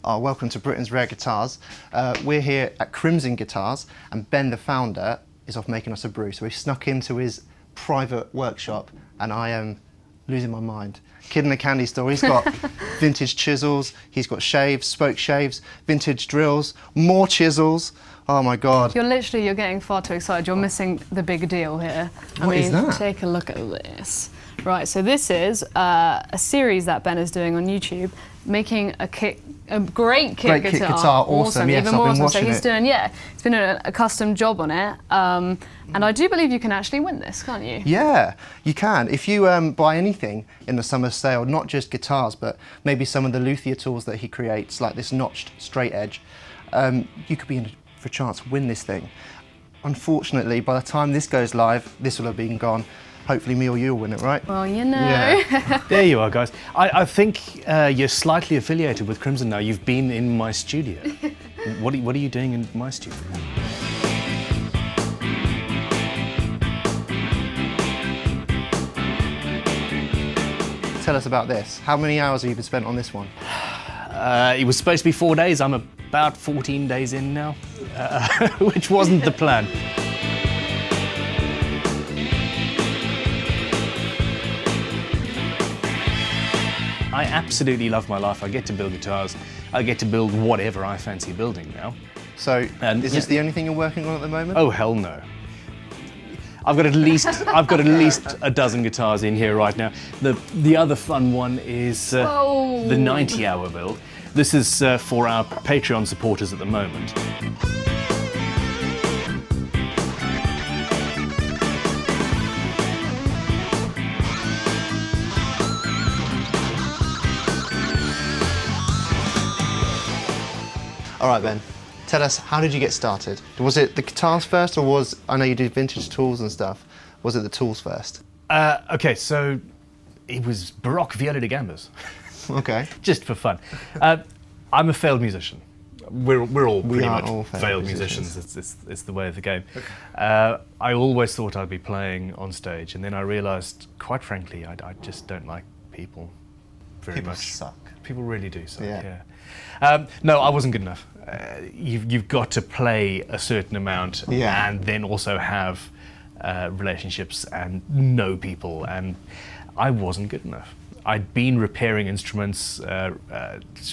Welcome to Britain's Rare Guitars. We're here at Crimson Guitars, and Ben, the founder, is off making us a brew. So we snuck into his private workshop, and I am losing my mind. Kid in a candy store. He's got vintage chisels, he's got shaves, spoke shaves, vintage drills, more chisels. Oh my God. You're getting far too excited. You're missing the big deal here. What is that? Take a look at this. Right, so this is a series that Ben is doing on YouTube, making a great kit guitar. Awesome. Yes, Even more I've been awesome. So watching he's doing, he's been doing a custom job on it. And I do believe you can actually win this, can't you? Yeah, you can. If you buy anything in the summer sale, not just guitars, but maybe some of the Luthier tools that he creates, like this notched straight edge, you could be in for a chance to win this thing. Unfortunately, by the time this goes live, this will have been gone. Hopefully me or you will win it, right? Well, you know. Yeah. There you are, guys. I think you're slightly affiliated with Crimson now. You've been in my studio. What are you doing in my studio? Tell us about this. How many hours have you been spent on this one? It was supposed to be 4 days. I'm about 14 days in now, which wasn't the plan. I absolutely love my life. I get to build guitars. I get to build whatever I fancy building now. So, is this the only thing you're working on at the moment? Oh, hell no. I've got at least a dozen guitars in here right now. The other fun one is the 90-hour build. This is for our Patreon supporters at the moment. All right, Ben, tell us, how did you get started? Was it the guitars first, or I know you do vintage tools and stuff, was it the tools first? Okay, so it was Baroque viola da gambas. Okay. Just for fun. I'm a failed musician. We're all pretty much all failed musicians. It's the way of the game. Okay. I always thought I'd be playing on stage, and then I realised, quite frankly, I just don't like people very much. People suck. People really do suck, yeah. No, I wasn't good enough. You've got to play a certain amount and then also have relationships and know people, and I wasn't good enough. I'd been repairing instruments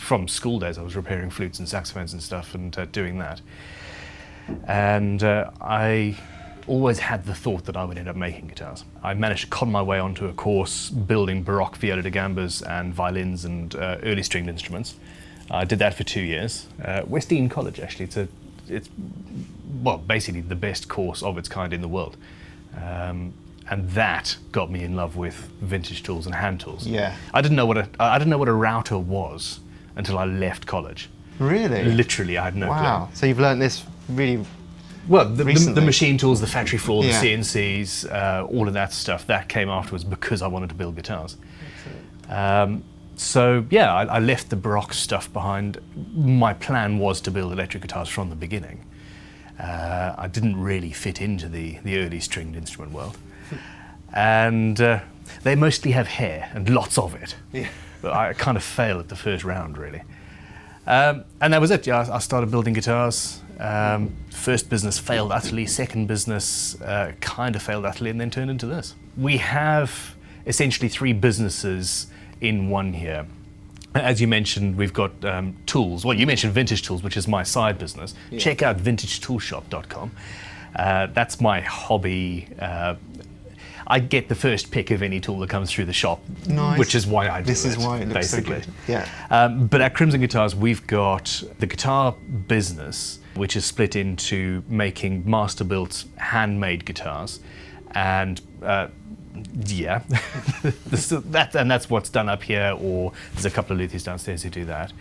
from school days. I was repairing flutes and saxophones and stuff and doing that. And I always had the thought that I would end up making guitars. I managed to con my way onto a course building Baroque viola da gambas and violins and early stringed instruments. I did that for 2 years. West Dean College, actually. It's well, basically the best course of its kind in the world. And that got me in love with vintage tools and hand tools. Yeah. I didn't know what a router was until I left college. Really? Literally, I had no clue. Wow. So you've learned this really well, the recently? machine tools, the factory floor, the CNCs, all of that stuff, that came afterwards because I wanted to build guitars. So yeah, I left the Baroque stuff behind. My plan was to build electric guitars from the beginning. I didn't really fit into the early stringed instrument world. And they mostly have hair and lots of it. Yeah. But I kind of failed at the first round, really. And that was it. Yeah, I started building guitars. First business failed utterly. Second business kind of failed utterly, and then turned into this. We have essentially 3 businesses in one here. As you mentioned, we've got tools. Well, you mentioned Vintage Tools, which is my side business. Yeah. Check out vintagetoolshop.com. That's my hobby. I get the first pick of any tool that comes through the shop, which is why I do it. This is why it looks basically. So good. Yeah. But at Crimson Guitars, we've got the guitar business, which is split into making master-built, handmade guitars, and that's what's done up here, or there's a couple of Luthiers downstairs who do that.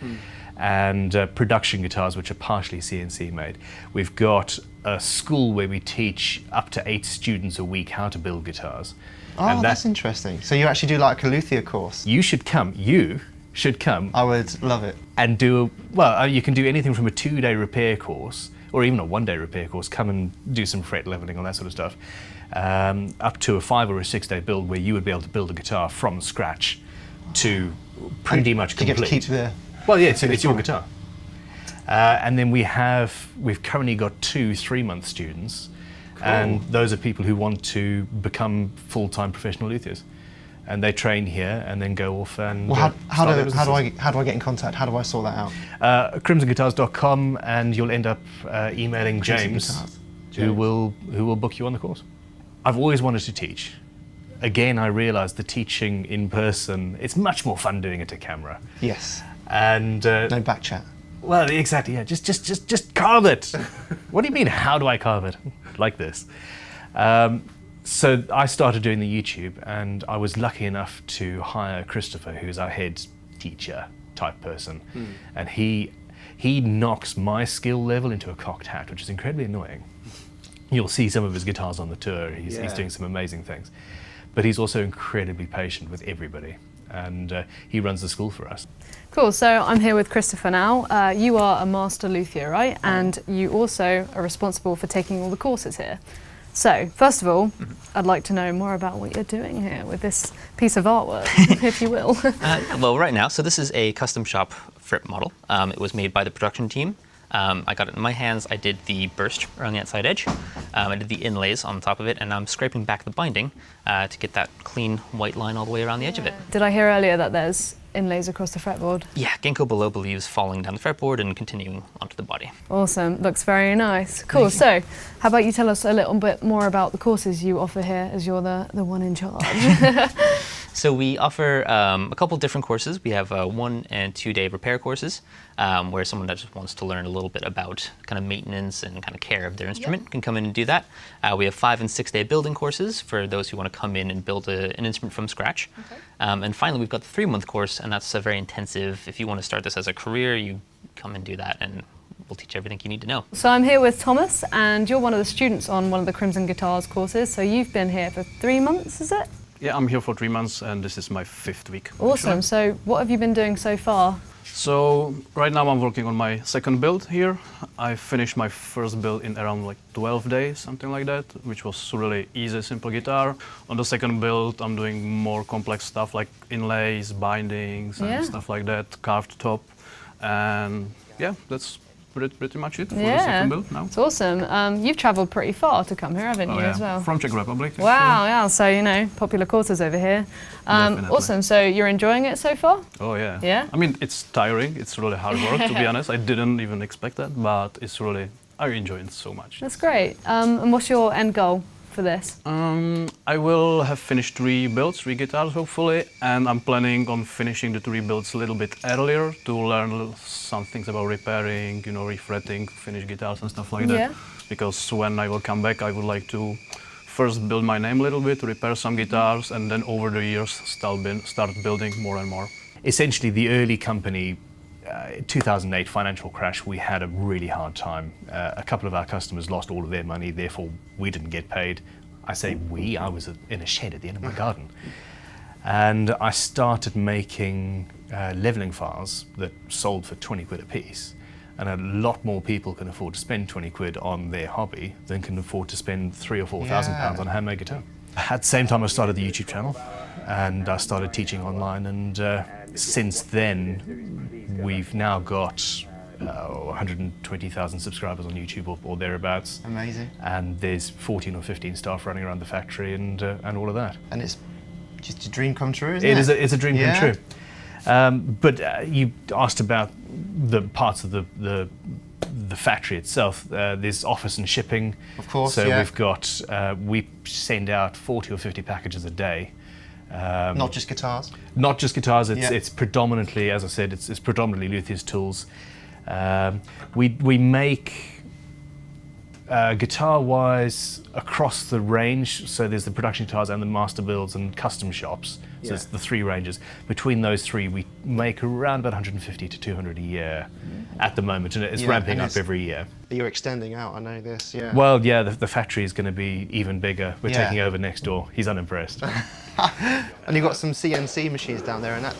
And production guitars, which are partially CNC made. We've got a school where we teach up to 8 students a week how to build guitars. Oh, and that's interesting. So you actually do like a Luthier course? You should come. You should come. I would love it. And you can do anything from a 2-day repair course, or even a 1-day repair course. Come and do some fret leveling, all that sort of stuff. Up to a 5 or a 6-day build where you would be able to build a guitar from scratch to pretty much complete. You get to keep the... Well, yeah, it's your guitar. And then we've currently got 2 3-month students, and those are people who want to become full-time professional luthiers. And they train here and then go off and. Well, how do I get in contact? How do I sort that out? crimsonguitars.com, and you'll end up emailing James, who will book you on the course. I've always wanted to teach. Again, I realised the teaching in person, it's much more fun doing it to camera. Yes. And no back chat. Well, exactly. Yeah, just carve it. What do you mean? How do I carve it? Like this. So I started doing the YouTube, and I was lucky enough to hire Christopher, who's our head teacher type person, and he knocks my skill level into a cocked hat, which is incredibly annoying. You'll see some of his guitars on the tour. He's doing some amazing things, but he's also incredibly patient with everybody, and he runs the school for us. Cool, so I'm here with Christopher now. You are a master luthier, right? And you also are responsible for taking all the courses here. So, first of all, I'd like to know more about what you're doing here with this piece of artwork, if you will. Well, right now, so this is a custom shop Fripp model. It was made by the production team. I got it in my hands. I did the burst around the outside edge. I did the inlays on top of it, and I'm scraping back the binding to get that clean white line all the way around the edge of it. Did I hear earlier that there's inlays across the fretboard? Yeah, ginkgo biloba leaves falling down the fretboard and continuing onto the body. Awesome, looks very nice. Cool, so how about you tell us a little bit more about the courses you offer here, as you're the one in charge. So we offer a couple different courses. We have 1 and 2 day repair courses, where someone that just wants to learn a little bit about kind of maintenance and kind of care of their instrument can come in and do that. We have 5 and 6 day building courses for those who want to come in and build an instrument from scratch. And finally, we've got the 3-month course, and that's very intensive. If you want to start this as a career, you come and do that, and we'll teach everything you need to know. So I'm here with Thomas, and you're one of the students on one of the Crimson Guitars courses. So you've been here for 3 months, is it? Yeah, I'm here for 3 months, and this is my 5th week. Awesome. Actually. So what have you been doing so far? So right now I'm working on my 2nd build here. I finished my 1st build in around like 12 days, something like that, which was really easy, simple guitar. On the 2nd build, I'm doing more complex stuff like inlays, bindings, and stuff like that, carved top, and yeah, that's pretty much it for the 2nd build now. It's awesome. You've travelled pretty far to come here, haven't you, as well? From Czech Republic. Wow, yeah, so, you know, popular courses over here. Awesome, so you're enjoying it so far? Oh, yeah. Yeah? I mean, it's tiring, it's really hard work, to be honest. I didn't even expect that, but it's really, I enjoy it so much. That's great. And what's your end goal for this? I will have finished 3 builds, 3 guitars hopefully, and I'm planning on finishing the 3 builds a little bit earlier to learn some things about repairing, you know, refretting, finish guitars and stuff like that. Because when I will come back, I would like to first build my name a little bit, repair some guitars, and then over the years start building more and more. Essentially, the early company, 2008 financial crash, we had a really hard time. A couple of our customers lost all of their money, therefore we didn't get paid. I say we, I was in a shed at the end of my garden. And I started making leveling files that sold for 20 quid a piece. And a lot more people can afford to spend 20 quid on their hobby than can afford to spend £3,000 or £4,000 on a handmade guitar. At the same time, I started the YouTube channel, and I started teaching online, and since then, we've now got 120,000 subscribers on YouTube or thereabouts. Amazing. And there's 14 or 15 staff running around the factory and all of that. And it's just a dream come true, isn't it? It's a dream come true. But you asked about the parts of the factory itself. There's office and shipping. Of course, so we've got, we send out 40 or 50 packages a day. Not just guitars? Not just guitars, it's predominantly, as I said, it's predominantly Luthier's tools. We make, guitar-wise, across the range, so there's the production guitars and the master builds and custom shops, so it's the 3 ranges. Between those 3, we make around about 150 to 200 a year at the moment, and it's ramping up every year. You're extending out, I know this, Well, yeah, the factory is going to be even bigger. We're taking over next door. He's unimpressed. And you've got some CNC machines down there, and that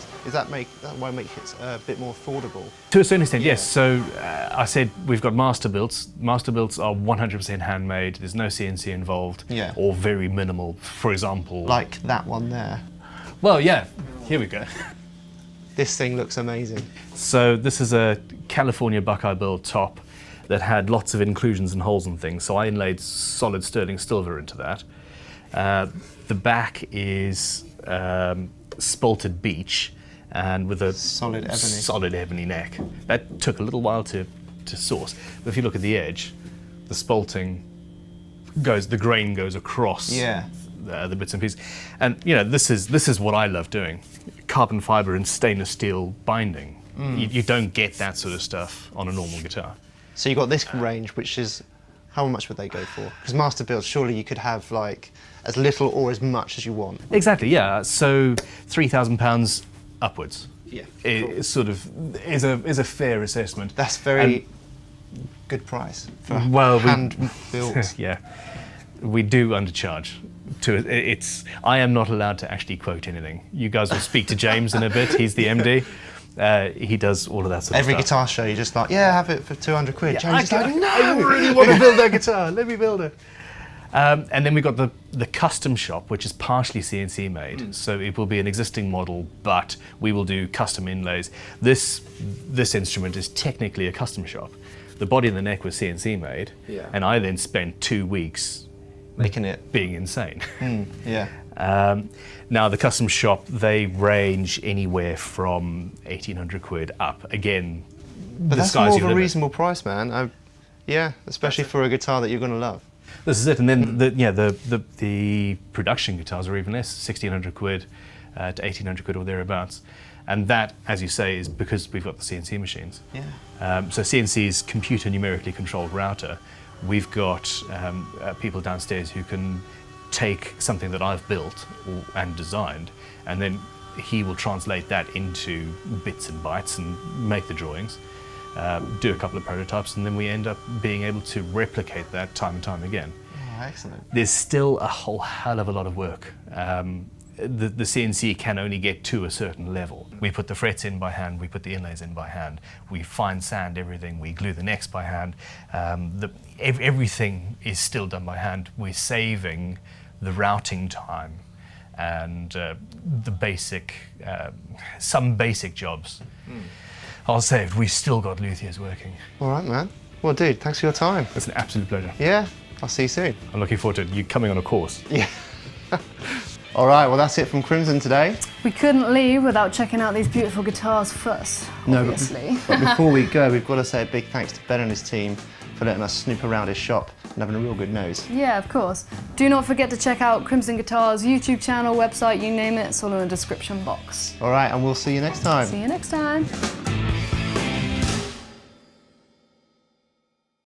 why make it a bit more affordable? To a certain extent, yes. So I said we've got master builds. Master builds are 100% handmade. There's no CNC involved, or very minimal. For example, like that one there. Well, yeah. Here we go. This thing looks amazing. So this is a California Buckeye Bill top that had lots of inclusions and holes and things, so I inlaid solid sterling silver into that. The back is spalted beech and with a solid ebony neck. That took a little while to source, but if you look at the edge, the spalting the grain goes across the bits and pieces. And this is what I love doing. Carbon fiber and stainless steel binding. You don't get that sort of stuff on a normal guitar. So you got this range, which is, how much would they go for? Because master builds, surely you could have like as little or as much as you want. Exactly, yeah. So £3,000 upwards. Yeah. Is a fair assessment. That's very good price for hand built. Yeah, we do undercharge. I am not allowed to actually quote anything. You guys will speak to James in a bit. He's the MD. He does all of that sort of stuff. Every guitar show, you're just like, yeah, have it for 200 quid. Yeah, James is like, no! I really want to build that guitar. Let me build it. And then we've got the custom shop, which is partially CNC made. So it will be an existing model, but we will do custom inlays. This instrument is technically a custom shop. The body and the neck was CNC made, and I then spent 2 weeks making it being insane. Now the custom shop, they range anywhere from 1,800 quid up. Again, but that's more of a reasonable price, man. Yeah, especially for a guitar that you're going to love. This is it, and then the production guitars are even less, 1,600 quid to 1,800 quid or thereabouts. And that, as you say, is because we've got the CNC machines. So CNC's computer numerically controlled router. We've got people downstairs who can take something that I've built and designed, and then he will translate that into bits and bytes and make the drawings, do a couple of prototypes, and then we end up being able to replicate that time and time again. Oh, excellent. There's still a whole hell of a lot of work. The CNC can only get to a certain level. We put the frets in by hand, we put the inlays in by hand, we fine sand everything, we glue the necks by hand. Everything is still done by hand. We're saving the routing time and some basic jobs. I'll save. We've still got Luthiers working. All right, man. Well, dude, thanks for your time. It's an absolute pleasure. Yeah, I'll see you soon. I'm looking forward to you coming on a course. Yeah. All right, well, that's it from Crimson today. We couldn't leave without checking out these beautiful guitars first, obviously. But before we go, we've got to say a big thanks to Ben and his team for letting us snoop around his shop and having a real good nose. Yeah, of course. Do not forget to check out Crimson Guitars' YouTube channel, website, you name it, it's all in the description box. All right, and we'll see you next time. See you next time.